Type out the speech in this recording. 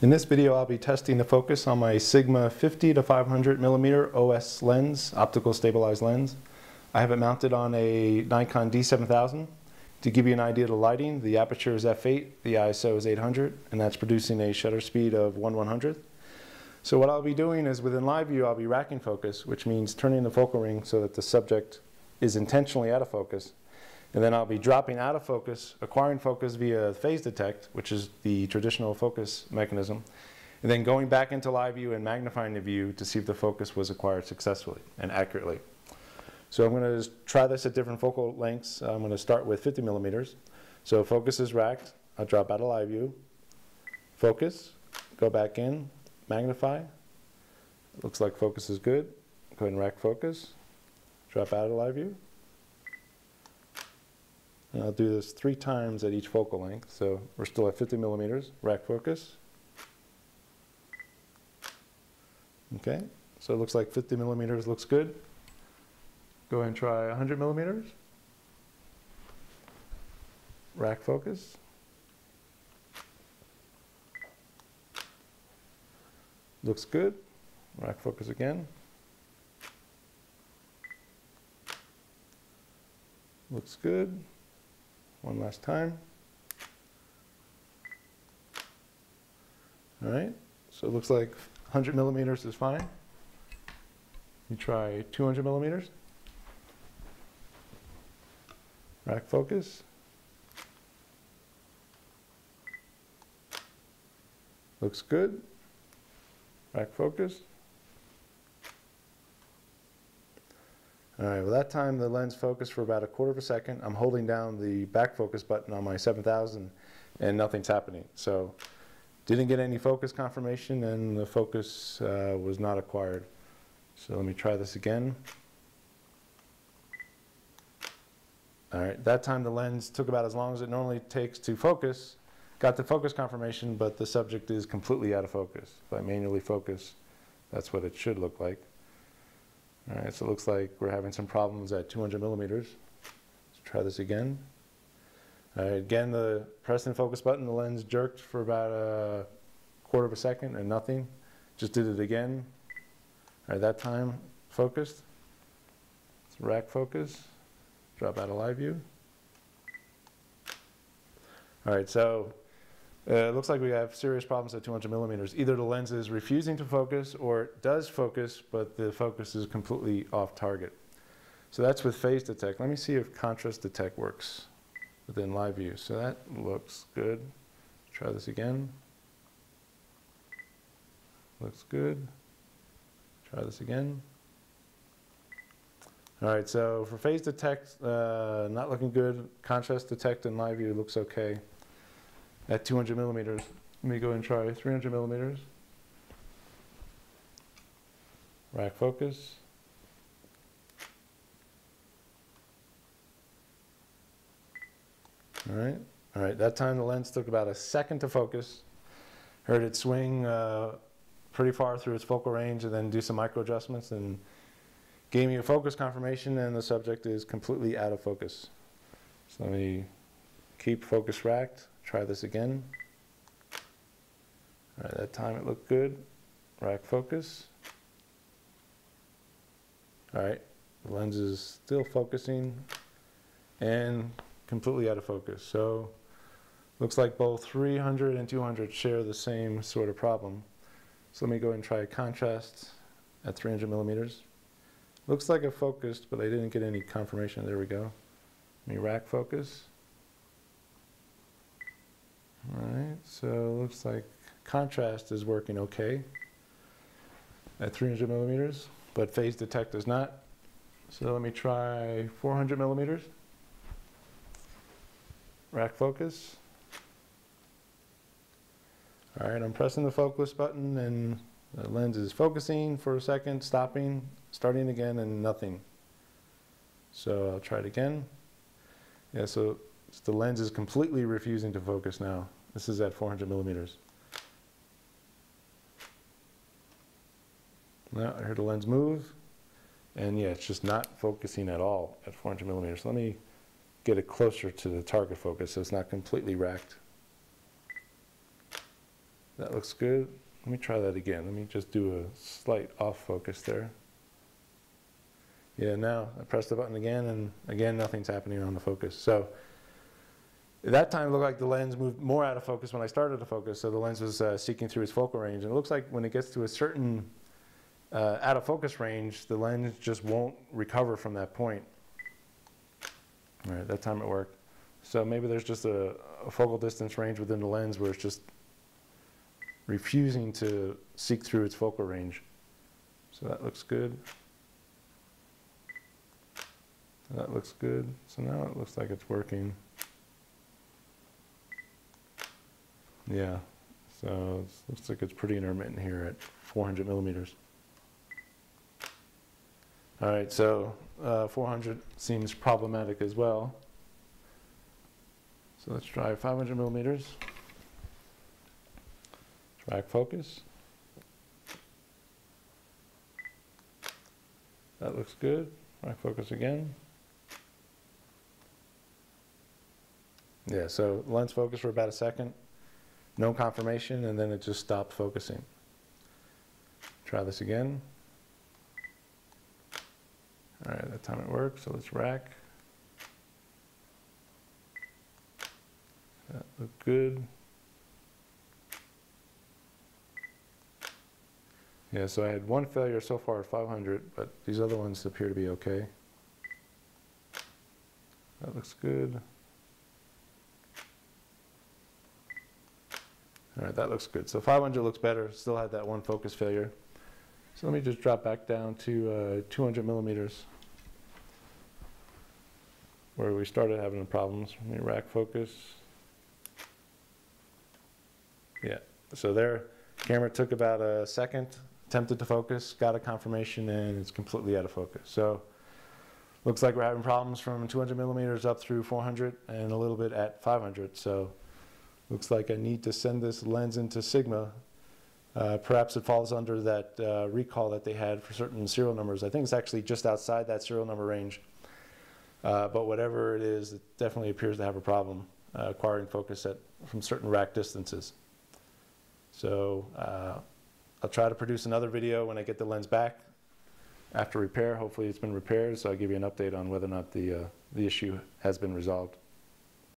In this video, I'll be testing the focus on my Sigma 50 to 500 millimeter OS lens, optical stabilized lens. I have it mounted on a Nikon D7000. To give you an idea of the lighting, the aperture is f8, the ISO is 800, and that's producing a shutter speed of 1/100th. So what I'll be doing is within live view, I'll be racking focus, which means turning the focal ring so that the subject is intentionally out of focus. And then I'll be dropping out of focus, acquiring focus via phase detect, which is the traditional focus mechanism, and then going back into live view and magnifying the view to see if the focus was acquired successfully and accurately. So I'm going to try this at different focal lengths. I'm going to start with 50 millimeters. So focus is racked. I'll drop out of live view, focus, go back in, magnify. It looks like focus is good. Go ahead and rack focus, drop out of live view. And I'll do this 3 times at each focal length. So we're still at 50 millimeters, rack focus. Okay, so it looks like 50 millimeters looks good. Go ahead and try 100 millimeters. Rack focus. Looks good. Rack focus again. Looks good. One last time. All right, so it looks like 100 millimeters is fine. You try 200 millimeters. Rack focus. Looks good. Rack focus. All right, well that time the lens focused for about 1/4 of a second. I'm holding down the back focus button on my 7000 and nothing's happening. So didn't get any focus confirmation and the focus was not acquired. So let me try this again. All right, that time the lens took about as long as it normally takes to focus. Got the focus confirmation, but the subject is completely out of focus. If I manually focus, that's what it should look like. All right, so it looks like we're having some problems at 200 millimeters. Let's try this again. All right, again, the press and focus button, the lens jerked for about 1/4 of a second and nothing. Just did it again. All right, that time focused. Let's rack focus. Drop out of live view. All right, so it looks like we have serious problems at 200 millimeters. Either the lens is refusing to focus or it does focus, but the focus is completely off target. So that's with phase detect. Let me see if contrast detect works within live view. So that looks good. Try this again. Looks good. Try this again. All right, so for phase detect, not looking good. Contrast detect in live view looks okay. At 200 millimeters, let me go and try 300 millimeters. Rack focus. All right, that time the lens took about 1 second to focus. Heard it swing pretty far through its focal range and then do some micro adjustments and gave me a focus confirmation and the subject is completely out of focus. So let me keep focus racked. Try this again. All right, that time it looked good. Rack focus. All right, the lens is still focusing and completely out of focus. So looks like both 300 and 200 share the same sort of problem. So let me go and try contrast at 300 millimeters. Looks like it focused, but I didn't get any confirmation. There we go. Let me rack focus. All right, so it looks like contrast is working okay at 300 millimeters, but phase detect is not. So let me try 400 millimeters. Rack focus. All right, I'm pressing the focus button and the lens is focusing for a second, stopping, starting again, and nothing. So I'll try it again. Yeah, so the lens is completely refusing to focus now. This is at 400 millimeters. Now I heard the lens move, and yeah, it's just not focusing at all at 400 millimeters. Let me get it closer to the target focus so it's not completely racked. That looks good. Let me try that again. Let me just do a slight off focus there. Yeah, now I press the button again, and again, nothing's happening on the focus. So at that time, it looked like the lens moved more out of focus when I started to focus, so the lens was seeking through its focal range. And it looks like when it gets to a certain out of focus range, the lens just won't recover from that point. All right, that time it worked. So maybe there's just a focal distance range within the lens where it's just refusing to seek through its focal range. So that looks good. That looks good. So now it looks like it's working. Yeah, so it looks like it's pretty intermittent here at 400 millimeters. All right, so 400 seems problematic as well. So let's try 500 millimeters. Track focus. That looks good. Track focus again. Yeah, so lens focus for about a second. No confirmation, and then it just stopped focusing. Try this again. All right, that time it worked, so let's rack. That looked good. Yeah, so I had one failure so far at 500, but these other ones appear to be okay. That looks good. All right, that looks good. So 500 looks better, still had that one focus failure. So let me just drop back down to 200 millimeters, where we started having the problems. Let me rack focus. Yeah, so there, camera took about a second, attempted to focus, got a confirmation, and it's completely out of focus. So looks like we're having problems from 200 millimeters up through 400 and a little bit at 500. So looks like I need to send this lens into Sigma. Perhaps it falls under that recall that they had for certain serial numbers. I think it's actually just outside that serial number range. But whatever it is, it definitely appears to have a problem acquiring focus from certain rack distances. So I'll try to produce another video when I get the lens back after repair. Hopefully it's been repaired, so I'll give you an update on whether or not the issue has been resolved.